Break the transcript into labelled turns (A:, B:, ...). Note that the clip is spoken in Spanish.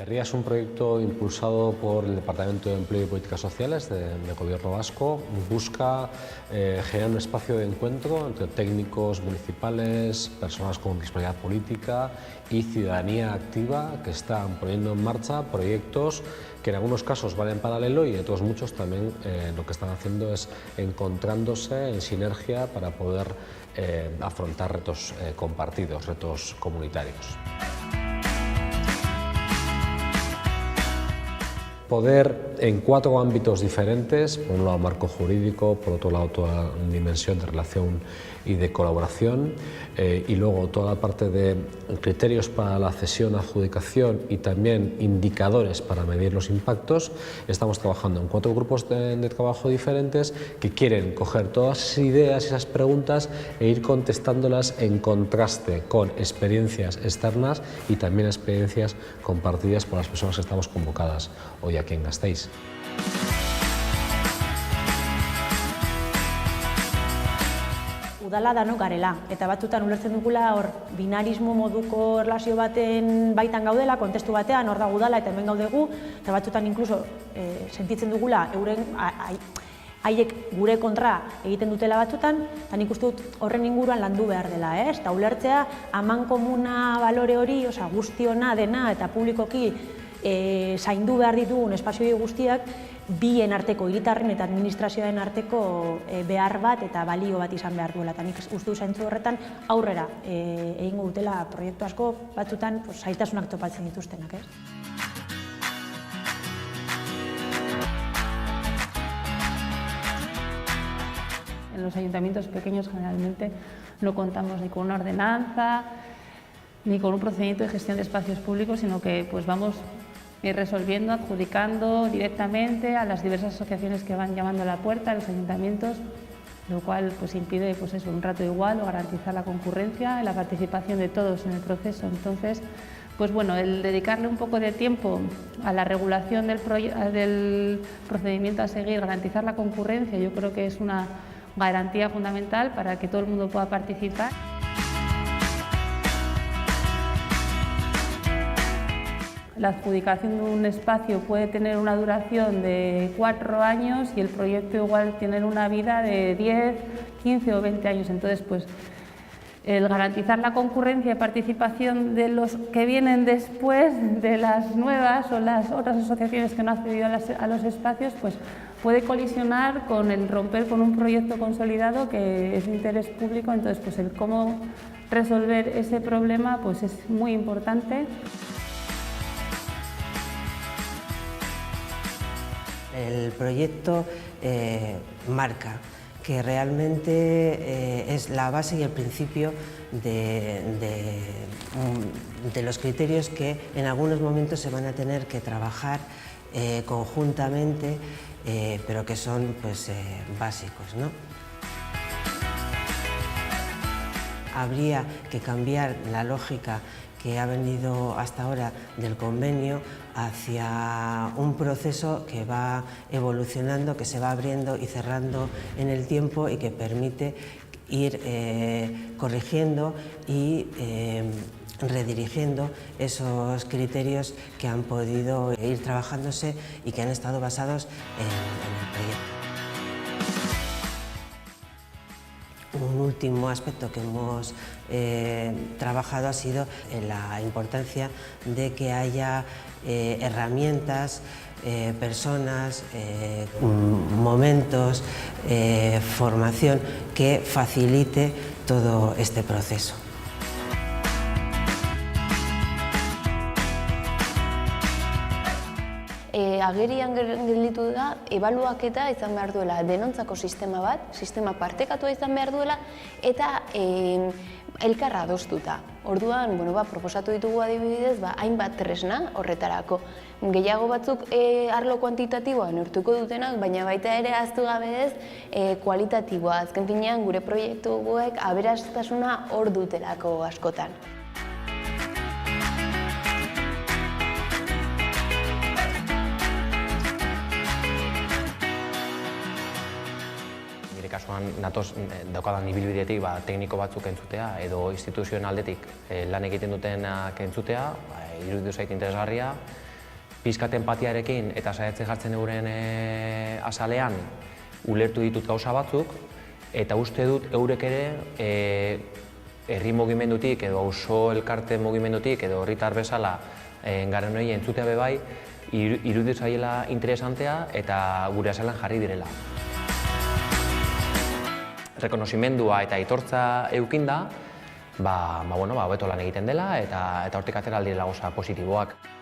A: Berria es un proyecto impulsado por el Departamento de Empleo y Políticas Sociales del Gobierno vasco. Busca generar un espacio de encuentro entre técnicos municipales, personas con responsabilidad política y ciudadanía activa que están poniendo en marcha proyectos que en algunos casos van en paralelo y en otros muchos también lo que están haciendo es encontrándose en sinergia para poder afrontar retos compartidos, retos comunitarios. Poder en 4 ámbitos diferentes, por un lado marco jurídico, por otro lado toda la dimensión de relación y de colaboración y luego toda la parte de criterios para la cesión, adjudicación y también indicadores para medir los impactos. Estamos trabajando en 4 grupos de trabajo diferentes que quieren coger todas esas ideas, esas preguntas e ir contestándolas en contraste con experiencias externas y también experiencias compartidas por las personas que estamos convocadas hoy aquí en Gasteiz.
B: Udala danok garela, eta batzutan ulertzen dugula hor binarismo moduko erlazio baten baitan gaudela, kontestu batean hor dago udala eta hemen gaudegu, eta batzutan inkluso sentitzen dugula haiek gure kontra egiten dutela batzutan, eta nik uste dut horren inguruan landu behar dela, eta ulertzea amankomuna balore hori, guztiona dena eta publikoki zaindu behar ditugun espazioi guztiak bien arteko, hiritarren eta administrazioaren arteko behar bat eta balio bat izan behar duela. Eta nik uste du zaintzu horretan aurrera egingo dutela proiektu asko batzutan zailtasunak topatzen dituztenak.
C: En los ayuntamientos pequeños generalmente no contamos ni con una ordenanza ni con un procedimiento de gestión de espacios públicos, sino que vamos resolviendo, adjudicando directamente a las diversas asociaciones que van llamando a la puerta, a los ayuntamientos, lo cual impide un trato igual o garantizar la concurrencia y la participación de todos en el proceso. Entonces, el dedicarle un poco de tiempo a la regulación del procedimiento a seguir, garantizar la concurrencia, yo creo que es una garantía fundamental para que todo el mundo pueda participar. La adjudicación de un espacio puede tener una duración de 4 años y el proyecto igual tiene una vida de 10, 15 o 20 años. Entonces, el garantizar la concurrencia y participación de los que vienen después, de las nuevas o las otras asociaciones que no han accedido a los espacios, puede colisionar con el romper con un proyecto consolidado que es de interés público. Entonces, el cómo resolver ese problema es muy importante.
D: El proyecto marca que realmente es la base y el principio de los criterios que en algunos momentos se van a tener que trabajar conjuntamente, pero que son básicos, ¿no? Habría que cambiar la lógica que ha venido hasta ahora del convenio hacia un proceso que va evolucionando, que se va abriendo y cerrando en el tiempo y que permite ir corrigiendo y redirigiendo esos criterios que han podido ir trabajándose y que han estado basados en el proyecto. Un último aspecto que hemos trabajado ha sido la importancia de que haya herramientas, personas, momentos, formación que facilite todo este proceso.
E: Agerian gelditu da, ebaluaketa izan behar duela denontzako sistema bat, sistema partekatua izan behar duela, eta elkarra adostuta. Orduan, proposatu ditugu adibidez, hainbat tresna horretarako. Gehiago batzuk arlo kuantitatiboa neurtuko dutenak, baina baita ere ahaztu gabe ez kualitatiboa. Azken finean, gure proiektuek aberastasuna hor dutelako askotan.
F: Kasuan natoz daukadan ibilbidetik tekniko batzuk entzutea edo instituzioen aldetik lan egiten dutenak entzutea, iruditu zait interesgarria, pizkat empatiarekin eta saiatzen jartzen euren azalean ulertu ditut gauza batzuk, eta uste dut eurek ere herri mugimendutik edo auzo elkarte mugimendutik edo herritar bezala garen hori entzutea bebai, iruditu zaiela interesantea eta gure azalan jarri direla. Rekonozimendua eta aitortza eukinda, hobeto lan egiten dela eta hortik atera aldirela gauza positiboak.